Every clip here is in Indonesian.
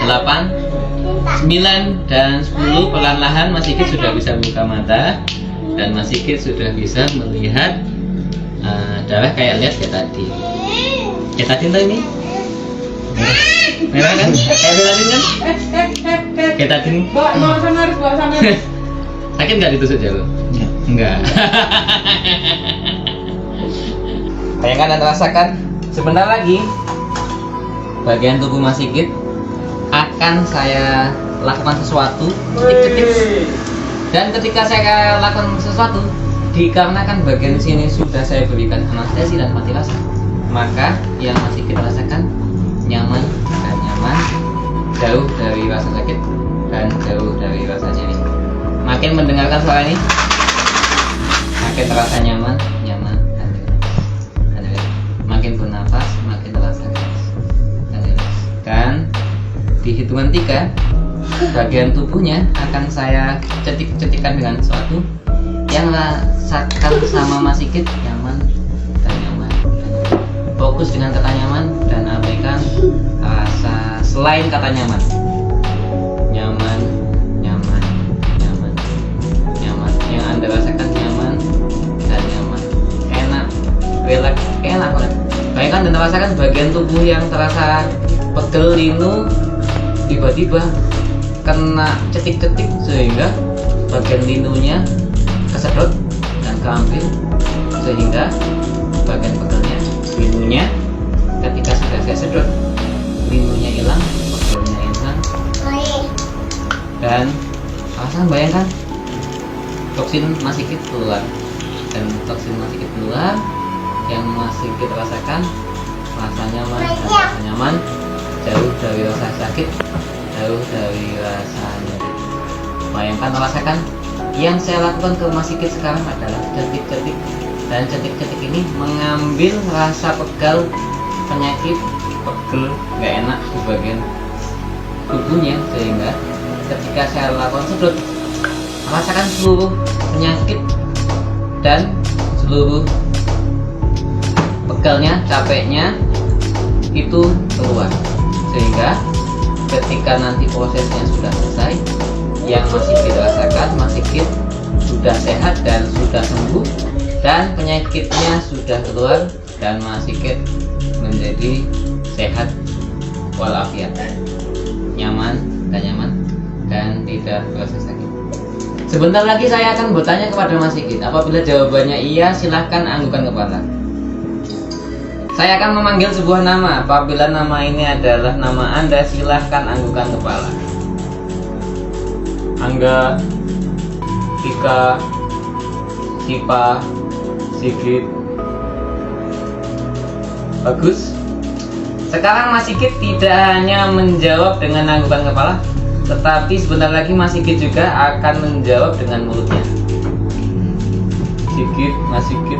8, 9 dan 10 perlahan-lahan Mas Sigit sudah bisa membuka mata dan Mas Sigit sudah bisa melihat darah kayak tadi. Kayak tadi tuh ini merah kan? Kayak tadi kan? Kayak tadi nih. Bawa sana, harus bawa sana. Sakit nggak ditusuk jarum? Enggak. Bayangkan dan rasakan sebentar lagi bagian tubuh Mas Sigit akan saya lakukan sesuatu cetik-cetik, dan ketika saya lakukan sesuatu dikarenakan bagian sini sudah saya berikan anestesi dan mati rasa, maka yang Mas Sigit rasakan nyaman dan nyaman, jauh dari rasa sakit dan jauh dari rasa nyeri. Makin mendengarkan suara ini makin terasa nyaman dan relax. Makin bernafas makin terasa relax dan relax. Dan di hitungan 3 bagian tubuhnya akan saya cetik-cetikan dengan sesuatu yang rasakan sama Mas Sigit nyaman dan nyaman. Fokus dengan kata nyaman dan abaikan rasa selain kata nyaman. Nyaman, nyaman, nyaman, nyaman. Yang Anda rasakan nyaman dan nyaman, enak, relax, enak banget. Bayangkan dan rasakan bagian tubuh yang terasa pegel, linu, tiba-tiba kena cetik-cetik sehingga bagian linunya kesedot dan keambil, sehingga bagian pegelnya, linunya ketika sudah saya sedot, linunya hilang, pegelnya hilang, dan alasan bayangkan toksin Mas Sigit keluar, dan toksin Mas Sigit keluar yang Mas Sigit rasakan rasa nyaman dan rasa nyaman, jauh dari rasa sakit, jauh dari rasa nyeri. Bayangkan rasakan yang saya lakukan ke Mas Sigit sekarang adalah cetik-cetik, dan cetik-cetik ini mengambil rasa pegal, penyakit, pegel, gak enak di bagian tubuhnya, sehingga ketika saya lakukan sedot, rasakan seluruh penyakit dan seluruh pegalnya, capeknya itu keluar, sehingga ketika nanti prosesnya sudah selesai, yang Mas Sigit rasakan, Mas Sigit sudah sehat dan sudah sembuh, dan penyakitnya sudah keluar, dan Mas Sigit menjadi sehat walafiat, nyaman dan tidak merasa sakit. Sebentar lagi saya akan bertanya kepada Mas Sigit. Apabila jawabannya iya, silahkan anggukan kepala. Saya akan memanggil sebuah nama. Apabila nama ini adalah nama Anda, silahkan anggukan kepala. Angga, Tika, Sipa, Sigit. Bagus. Sekarang Mas Sigit tidak hanya menjawab dengan anggukan kepala, tetapi sebentar lagi Mas Sigit juga akan menjawab dengan mulutnya. Sigit, Mas Sigit.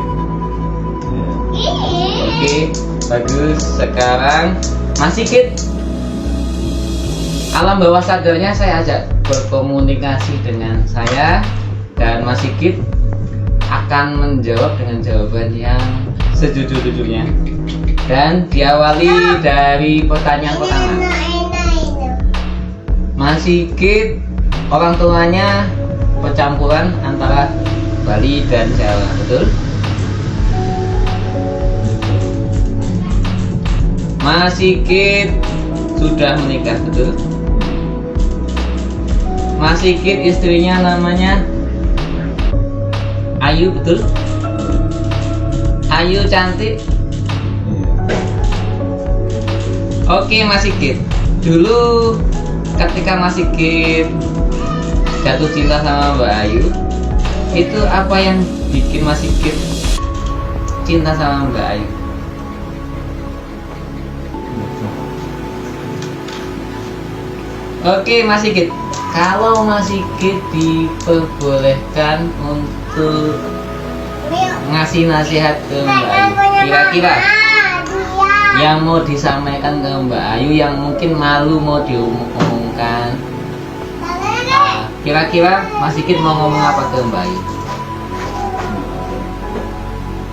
Oke, bagus. Sekarang Mas Sigit, alam bawah sadarnya saya ajak berkomunikasi dengan saya, dan Mas Sigit akan menjawab dengan jawaban yang sejujur-jujurnya, dan diawali dari pertanyaan pertama. Mas Sigit orang tuanya percampuran antara Bali dan Jawa, betul? Mas Sigit sudah menikah, betul? Mas Sigit istrinya namanya Ayu, betul? Ayu cantik. Oke Mas Sigit, dulu ketika Mas Sigit jatuh cinta sama Mbak Ayu, itu apa yang bikin Mas Sigit cinta sama Mbak Ayu? Oke Mas Sigit, kalau Mas Sigit diperbolehkan untuk ngasih nasihat ke Mbak Ayu, kira-kira yang mau disampaikan ke Mbak Ayu yang mungkin malu mau diumumkan, kira-kira Mas Sigit mau ngomong apa ke Mbak Ayu?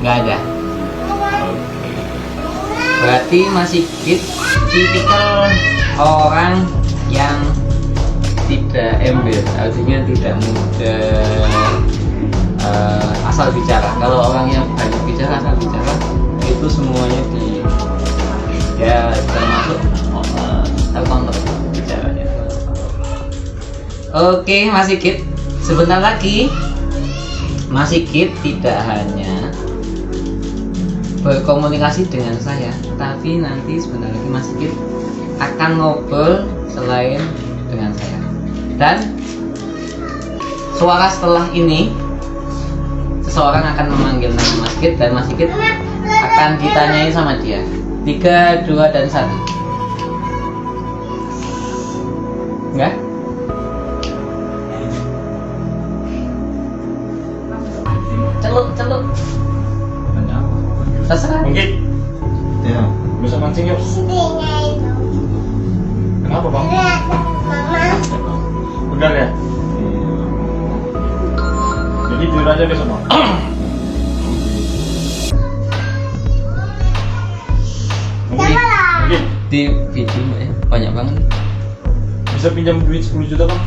Nggak ada. Berarti Mas Sigit tipikal orang yang tidak ember, artinya tidak mudah asal bicara. Kalau orang yang banyak bicara, asal bicara, itu semuanya ya termasuk terkontrol bicaranya. Oke, Mas Sigit, sebentar lagi Mas Sigit tidak hanya berkomunikasi dengan saya, tapi nanti sebentar lagi Mas Sigit akan ngobrol selain dengan saya. Dan suara setelah ini, seseorang akan memanggil nama Mas Sigit dan Mas Sigit akan ditanyai sama dia. 3, 2, dan 1. Enggak? Celuk. Terserah. Mungkin. Ya. Bisa mancing yuk. Kenapa bang? Benar ya. Jadi tidur aja besok bang. Mungkin. Di video ya, banyak banget. Bisa pinjam duit 10 juta bang?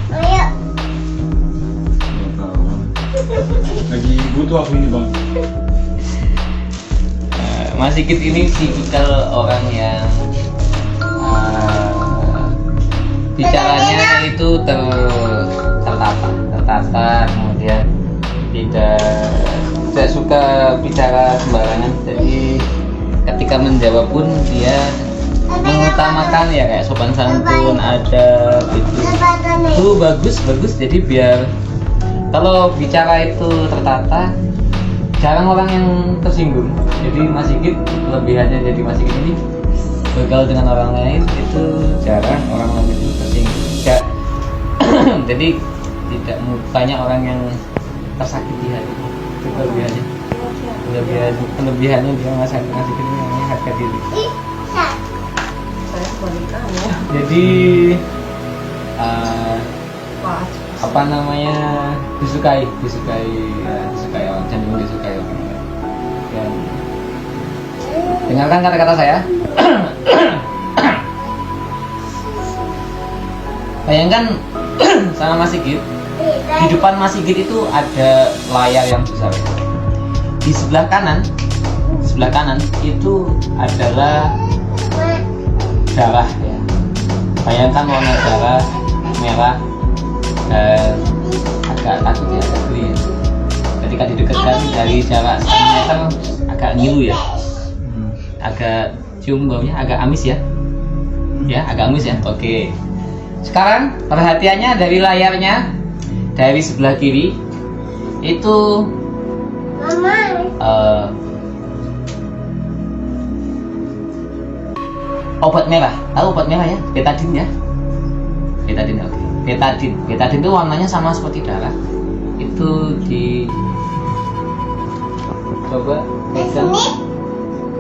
Lagi butuh aku ini bang. Mas Sigit ini tipikal orang yang bicaranya itu tertata, kemudian tidak suka bicara sembarangan. Jadi ketika menjawab pun dia mengutamakan ya kayak sopan santun ada gitu. Itu bagus. Jadi biar kalau bicara itu tertata, jarang orang yang tersinggung. Jadi Mas Sigit kelebihannya, jadi Mas Sigit ini bergaul dengan orang lain itu jarang orang lain itu tersinggung. Jadi tidak banyak orang yang tersakiti hati. Itu kelebihannya. Kelebihannya dia Mas Sigit ini namanya harga diri. Saya wanitanya. Jadi apa namanya, disukai orang, cenderung disukai orang. Dan dengarkan kata-kata saya. Bayangkan sama Mas Sigit, di depan Mas Sigit itu ada layar yang besar. Di sebelah kanan itu adalah darah ya. Bayangkan warna darah merah dan agak takut ya, agak geli ya. Ketika didekatkan dari jarak 1 meter agak ngilu ya, agak cium baunya, agak amis ya, agak amis ya. Oke, sekarang perhatiannya dari layarnya, dari sebelah kiri itu obat merah. Tahu obat merah ya? Betadine ya. Betadine, oke. Betadine itu warnanya sama seperti darah. Itu di coba pegang.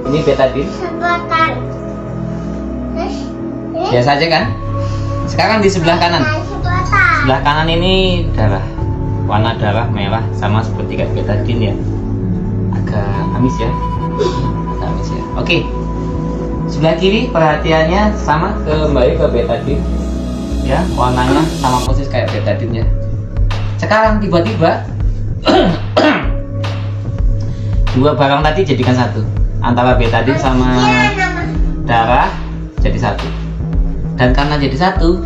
Ini betadine. Biasa aja kan? Sekarang di sebelah kanan. Sebelah kanan ini darah. Warna darah merah sama seperti kayak betadine ya. Agak amis ya. Oke. Sebelah kiri perhatiannya sama, kembali ke betadine ya, warnanya sama persis kayak betadine ya. Sekarang tiba-tiba dua barang tadi jadikan satu, antara betadine sama darah jadi satu. Dan karena jadi satu,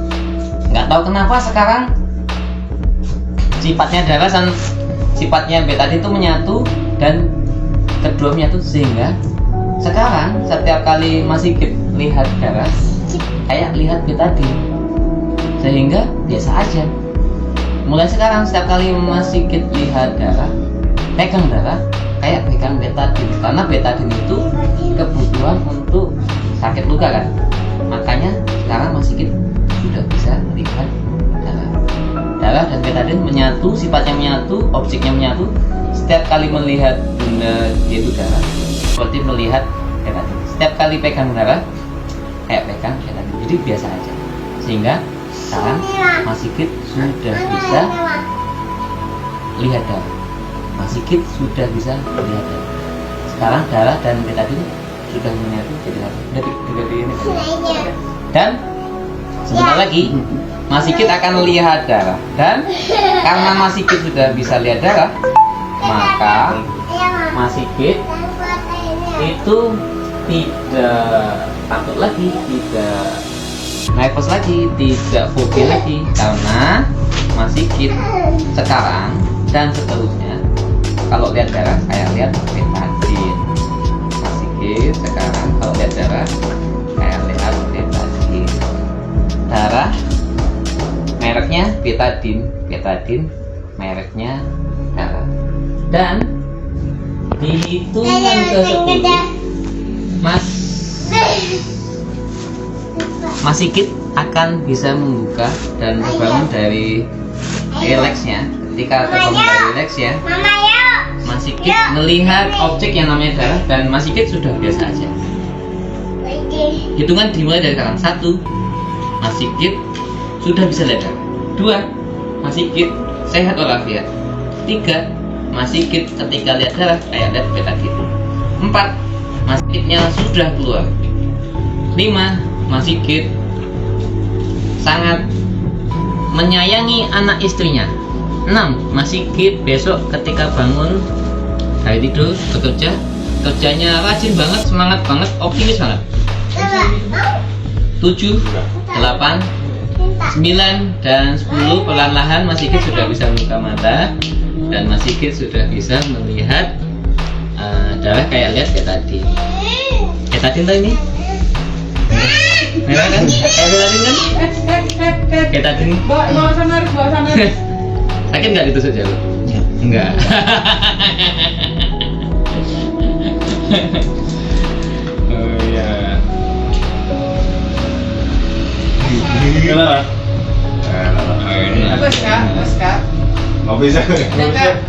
nggak tahu kenapa sekarang sifatnya darah dan sifatnya betadine itu menyatu dan kedua menyatu, sehingga sekarang setiap kali Mas Sigit lihat darah kayak lihat betadine, sehingga biasa aja. Mulai sekarang setiap kali Mas Sigit lihat darah, pegang darah kayak pegang betadine, karena betadine itu kebutuhan untuk sakit luka kan. Makanya sekarang Mas Sigit sudah bisa melihat darah dan betadine menyatu, sifatnya menyatu, objeknya menyatu. Setiap kali melihat benda yaitu darah seperti melihat betadine. Setiap kali pegang darah kayak pegang betadine. Jadi biasa aja. Sehingga sekarang Mas Sigit sudah bisa lihat darah. Mas Sigit sudah bisa melihat darah. Sekarang darah dan betadine sudah menyatu jadi satu. Dan Sebentar lagi Mas Sigit akan lihat darah, dan karena Mas Sigit sudah bisa lihat darah, maka Mas Sigit itu tidak takut lagi, tidak nervous lagi, tidak fobia lagi, karena Mas Sigit sekarang dan seterusnya kalau lihat darah kayak lihat betadine. Mas Sigit sekarang kalau lihat darah kayak lihat betadine. Darah mereknya betadine, betadine mereknya darah. Dan di hitungan ke-10 Mas Sigit akan bisa membuka dan terbangun dari rileksnya. Ketika terbangun dari rileks ya, Mas Sigit melihat objek yang namanya darah, dan Mas Sigit sudah biasa aja. Hitungan dimulai dari tangan 1, Mas Sigit sudah bisa lihat darah. 2, Mas Sigit sehat walafiat. 3, Mas Sigit ketika lihat darah kayak lihat betadine. 4, Mas Sigitnya sudah keluar. 5, Mas Sigit sangat menyayangi anak istrinya. 6, Mas Sigit besok ketika bangun dari tidur bekerja, kerjanya rajin banget, semangat banget, optimis banget. 7, 8, 9, dan 10 perlahan-lahan Mas Sigit sudah bisa membuka mata, dan Mas Sigit sudah bisa melihat darah kayak lihat betadine. Betadine tuh ini merah kan? Kayak betadine kan? Betadine. Bawa sana. Sakit nggak ditusuk jauh? Enggak. Oh iya. Kenapa? Bos kak. Nggak bisa. Enggak.